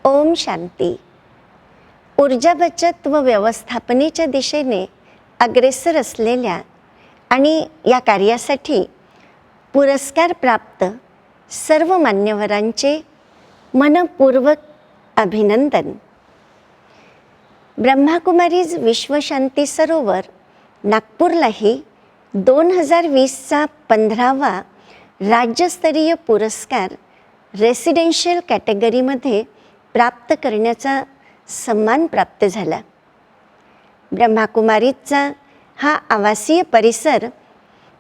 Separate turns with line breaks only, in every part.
ओम शांती. ऊर्जा बचत व व्यवस्थापनेच्या दिशेने अग्रेसर असलेल्या आणि या कार्यासाठी पुरस्कार प्राप्त सर्व मान्यवरांचे मनपूर्वक अभिनंदन. ब्रह्माकुमारीज विश्वशांती सरोवर नागपूरलाही 2020चा 15वा राज्यस्तरीय पुरस्कार रेसिडेन्शियल कॅटेगरीमध्ये प्राप्त करण्याचा सन्मान प्राप्त झाला. ब्रह्माकुमारीचा हा आवासीय परिसर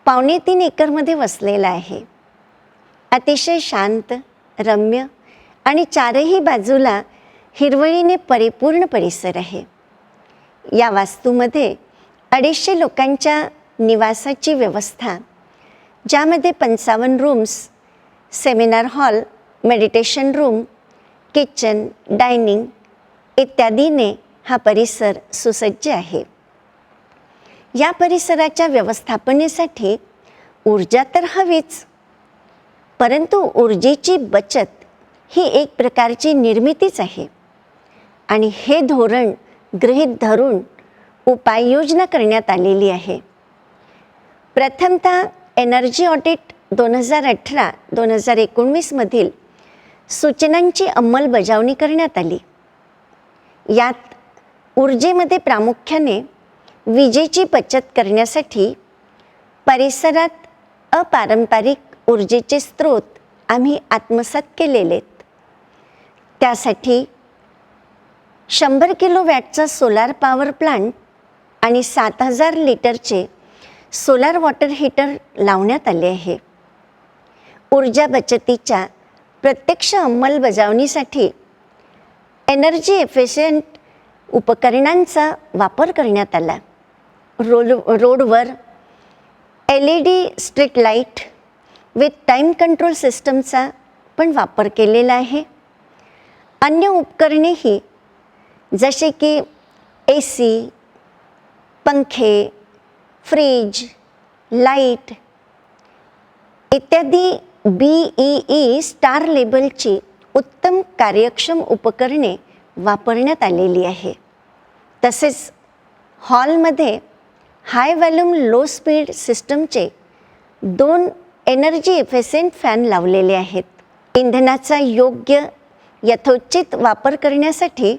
3.25 एकरमध्ये वसलेला आहे. अतिशय शांत, रम्य आणि चारही बाजूला हिरवळीने परिपूर्ण परिसर आहे. या वास्तूमध्ये 250 लोकांच्या निवासाची व्यवस्था, ज्यामध्ये 55 rooms, seminar hall, meditation room, kitchen, dining इत्यादीने हा परिसर सुसज्ज आहे. या परिसराच्या व्यवस्थापनेसाठी ऊर्जा तर हवीच, परंतु ऊर्जेची बचत ही एक प्रकारची निर्मितीच आहे आणि हे धोरण गृहीत धरून उपाययोजना करण्यात आलेली आहे. प्रथमतः एनर्जी ऑडिट 2018-2019 मधील सूचनांची अंमलबजावणी करण्यात आली. यात ऊर्जेमध्ये प्रामुख्याने विजेची बचत करण्यासाठी परिसरात अपारंपरिक ऊर्जेचे स्रोत आम्ही आत्मसात केलेले आहेत. त्यासाठी 100 किलोवॅटचा सोलार पॉवर प्लांट आणि 7000 लिटरचे सोलार वॉटर हीटर लावण्यात आले आहे. ऊर्जा बचतीच्या प्रत्यक्ष अंमलबजावणीसाठी एनर्जी एफिशियंट उपकरणांचा वापर करण्यात आला. रोडवर LED street light with time control सिस्टमचा पण वापर केलेला आहे. अन्य उपकरणेही जसे की AC, पंखे, फ्रीज, लाईट इत्यादी BEE स्टार लेबलची उत्तम कार्यक्षम उपकरणे वापरण्यात आलेली आहे. तसेच हॉलमध्ये हाय व्हॉल्यूम लो स्पीड सिस्टमचे 2 एनर्जी एफिशियंट फॅन लावलेले आहेत. इंधनाचा योग्य यथोचित वापर करण्यासाठी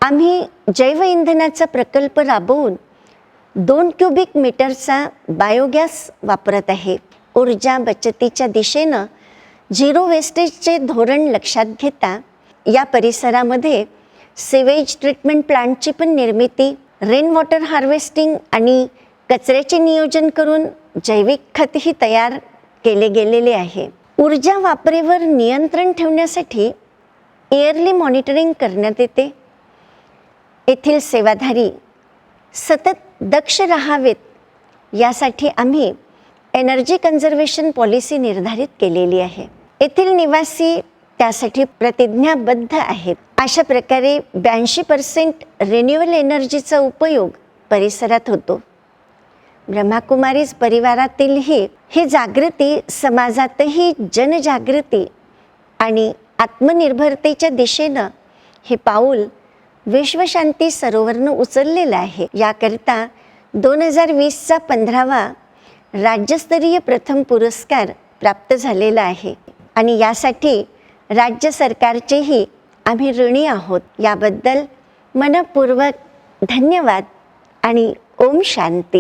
आम्ही जैव इंधनाचा प्रकल्प राबवून 2 क्युबिक मीटरचा बायोगॅस वापरत आहे. ऊर्जा बचतीच्या दिशेनं झिरो वेस्टेजचे धोरण लक्षात घेता या परिसरामध्ये सिवेज ट्रीटमेंट प्लांटची पण निर्मिती, रेन वॉटर हार्वेस्टिंग आणि कचऱ्याचे नियोजन करून जैविक खतही तयार केले गेलेले आहे. ऊर्जा वापरेवर नियंत्रण ठेवण्यासाठी इयरली मॉनिटरिंग करण्यात येते. येथील सेवाधारी सतत दक्ष राहावेत यासाठी आम्ही एनर्जी कन्झर्वेशन पॉलिसी निर्धारित केलेली आहे. येथील निवासी त्यासाठी प्रतिज्ञाबद्ध आहेत. अशा प्रकारे 82% रिन्युएबल एनर्जीचा उपयोग परिसरात होतो. ब्रह्माकुमारीज परिवारातीलही ही जागृती समाजातही जनजागृती आणि आत्मनिर्भरतेच्या दिशेनं हे पाऊल विश्वशांती सरोवरनं उचललेलं आहे. याकरिता 2020चा 15वा राज्यस्तरीय प्रथम पुरस्कार प्राप्त झालेला आहे आणि यासाठी राज्य सरकारचेही आम्ही ऋणी आहोत. याबद्दल मनपूर्वक धन्यवाद आणि ओम शांती.